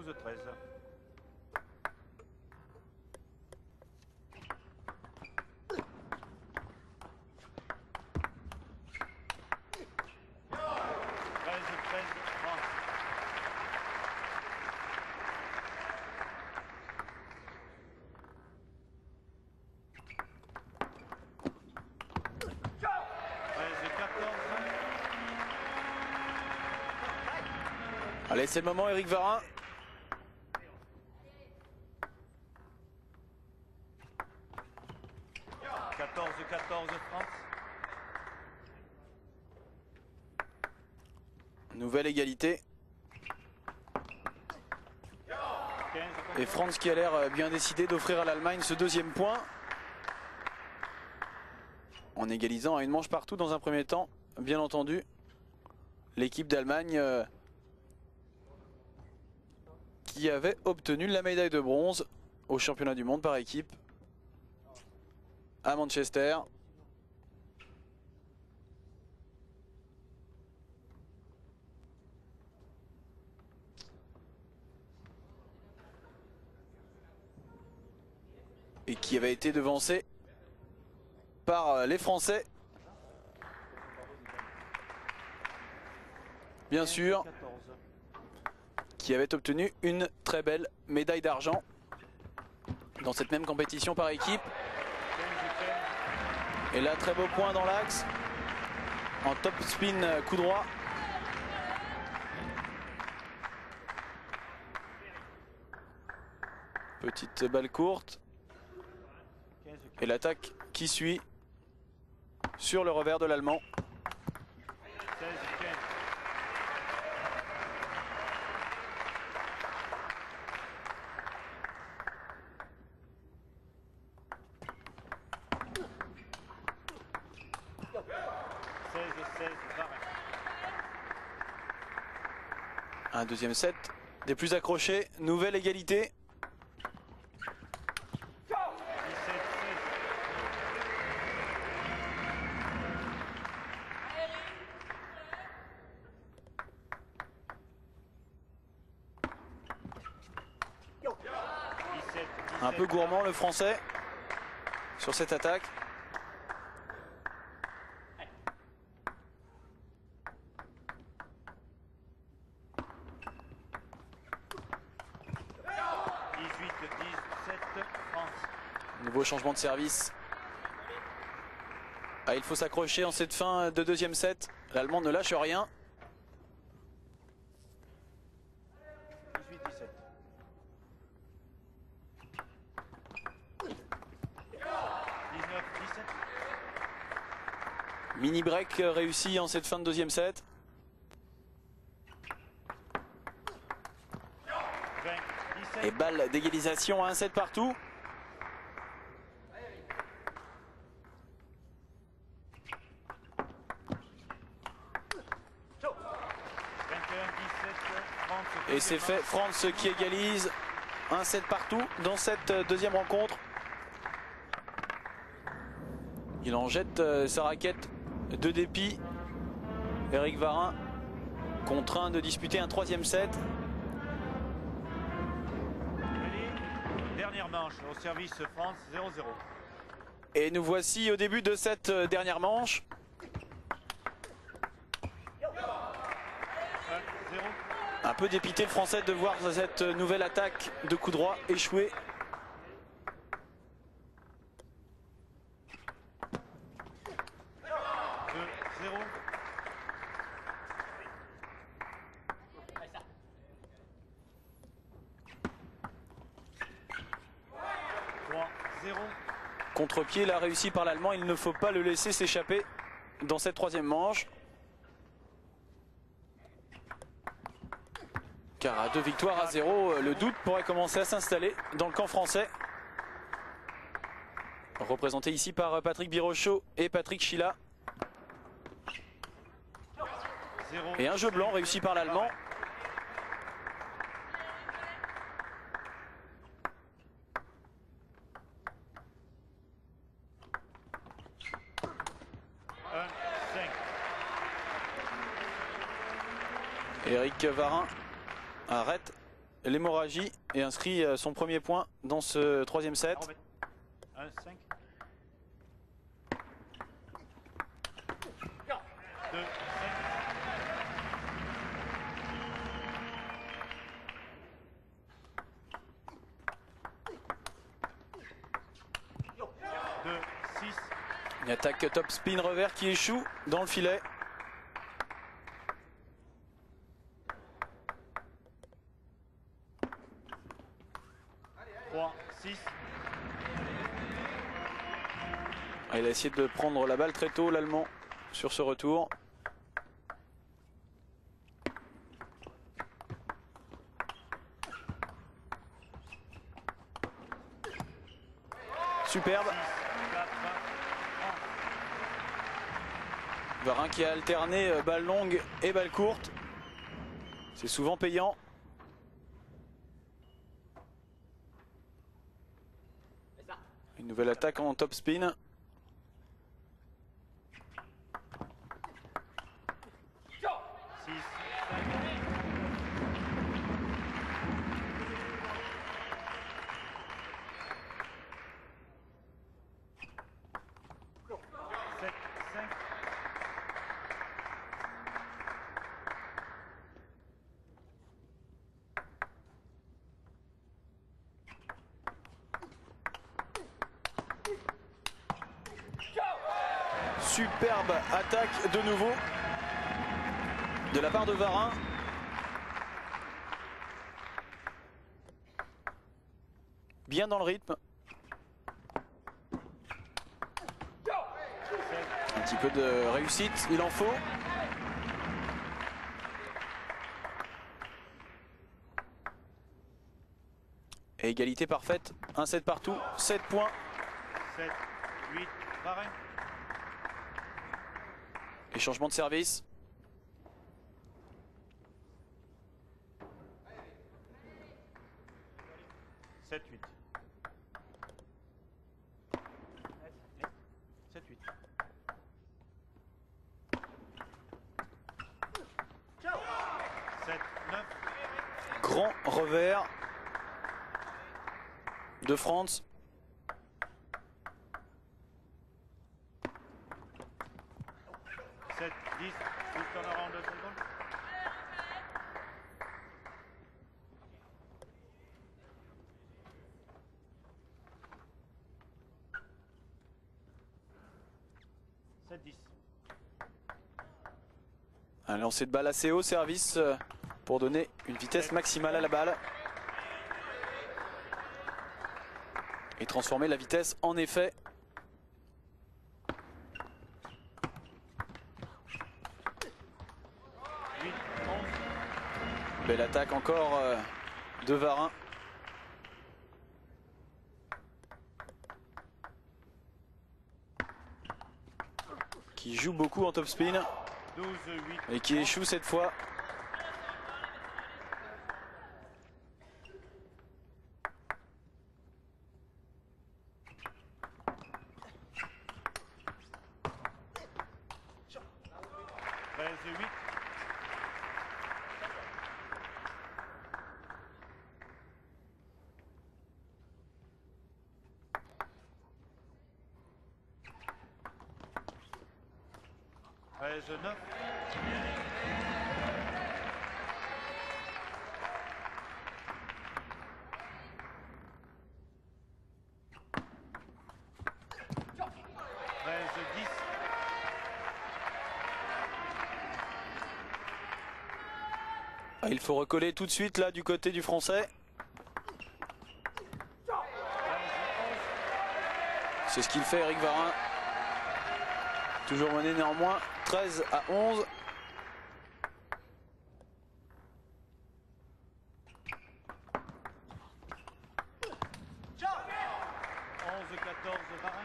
12-13. Allez, c'est le moment, Éric Varin. « 14-14 France. Nouvelle égalité. Et France qui a l'air bien décidé d'offrir à l'Allemagne ce deuxième point. En égalisant à une manche partout dans un premier temps, bien entendu. L'équipe d'Allemagne qui avait obtenu la médaille de bronze au championnat du monde par équipe à Manchester. Et qui avait été devancé par les Français. Bien sûr, qui avait obtenu une très belle médaille d'argent dans cette même compétition par équipe. Et là, très beau point dans l'axe, en top spin coup droit. Petite balle courte. Et l'attaque qui suit sur le revers de l'Allemand. Un deuxième set des plus accrochés, nouvelle égalité. Un peu gourmand le Français sur cette attaque. Nouveau changement de service. Ah, il faut s'accrocher en cette fin de deuxième set. L'Allemand ne lâche rien. 18-17. Mini break réussi en cette fin de deuxième set. Et balle d'égalisation à 1-7 partout. Et c'est fait, France qui égalise 1-7 partout dans cette deuxième rencontre. Il en jette sa raquette de dépit. Éric Varin contraint de disputer un troisième set. Dernière manche au service France 0-0. Et nous voici au début de cette dernière manche. Un peu dépité le Français de voir cette nouvelle attaque de coup droit échouer. Contre-pied là réussi par l'Allemand, il ne faut pas le laisser s'échapper dans cette troisième manche. Car à 2 victoires à 0, le doute pourrait commencer à s'installer dans le camp français. Représenté ici par Patrick Birochot et Patrick Schilla. Et un jeu blanc réussi par l'Allemand. Éric Varin arrête l'hémorragie et inscrit son premier point dans ce troisième set. 1, 5. 2, 5. 2, 6. Une attaque top spin revers qui échoue dans le filet. 3, 6. Il a essayé de prendre la balle très tôt, l'Allemand, sur ce retour. Superbe. 4, Varin qui a alterné balle longue et balle courte. C'est souvent payant. Une nouvelle attaque en top spin. 6, 7, 5. Superbe attaque de nouveau de la part de Varin. Bien dans le rythme. Un petit peu de réussite, il en faut. Et égalité parfaite, un set partout, 7 points. 7, 8, Varin. Et changement de service. Sept, 8. 7, 8. 7, 9. Grand revers de France. Sept, 10. Tout turnaround de seconde. Sept, 10. Un lancer de balle assez haut, service pour donner une vitesse maximale à la balle. Et transformer la vitesse en effet. Belle attaque encore de Varin. Qui joue beaucoup en top spin. 12, 8. Et qui échoue cette fois. Treize, 9. Il faut recoller tout de suite là du côté du français. C'est ce qu'il fait Eric Varin. Toujours mené néanmoins 13 à 11. Varin.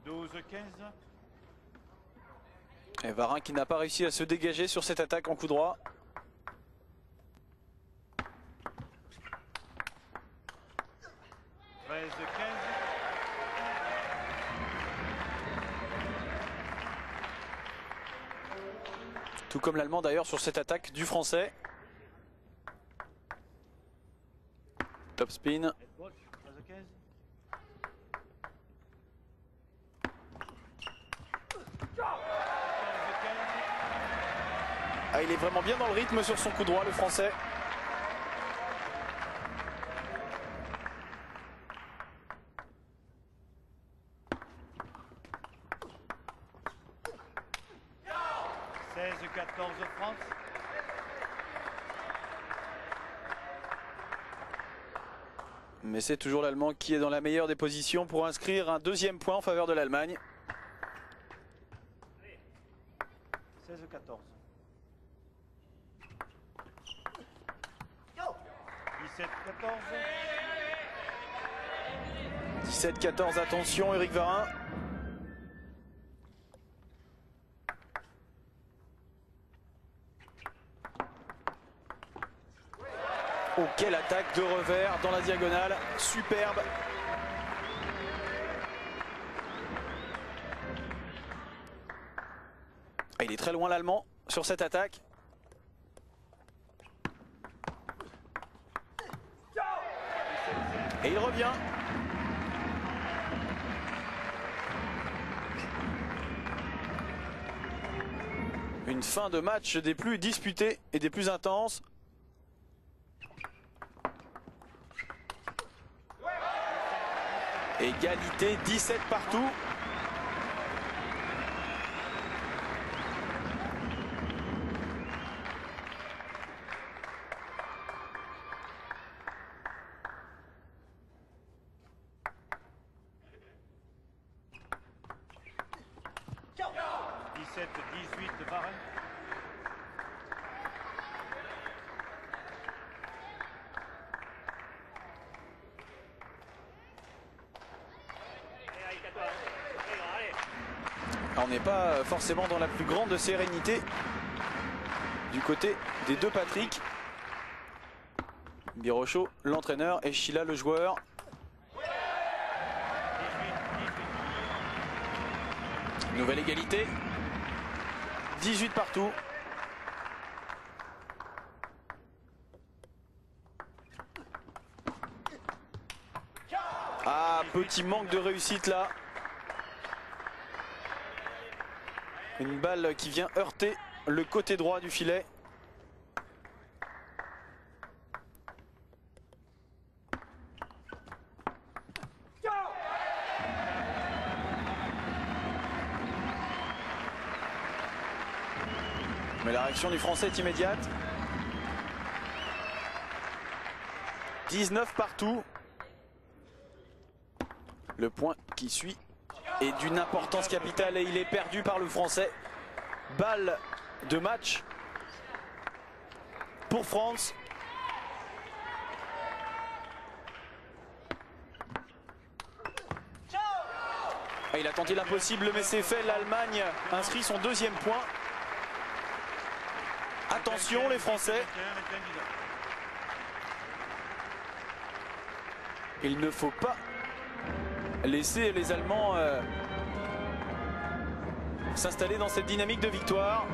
12-15. Et Varin qui n'a pas réussi à se dégager sur cette attaque en coup droit. Tout comme l'Allemand d'ailleurs sur cette attaque du Français. Top spin. Ah, il est vraiment bien dans le rythme sur son coup droit, le Français. France. Mais c'est toujours l'Allemand qui est dans la meilleure des positions pour inscrire un deuxième point en faveur de l'Allemagne. 16-14. 17-14. 17-14, attention Éric Varin. Oh, quelle attaque de revers dans la diagonale, superbe. Ah, il est très loin l'Allemand sur cette attaque. Et il revient. Une fin de match des plus disputés et des plus intenses. Égalité, 17 partout. On n'est pas forcément dans la plus grande sérénité du côté des deux Patrick. Birocho, l'entraîneur, et Sheila, le joueur. Nouvelle égalité. 18 partout. Ah, petit manque de réussite là. Une balle qui vient heurter le côté droit du filet. Mais la réaction du Français est immédiate. 19 partout. Le point qui suit est d'une importance capitale et il est perdu par le Français. Balle de match pour France. Et il a tenté l'impossible mais c'est fait. L'Allemagne inscrit son deuxième point. Attention les Français. Il ne faut pas laisser les Allemands s'installer dans cette dynamique de victoire.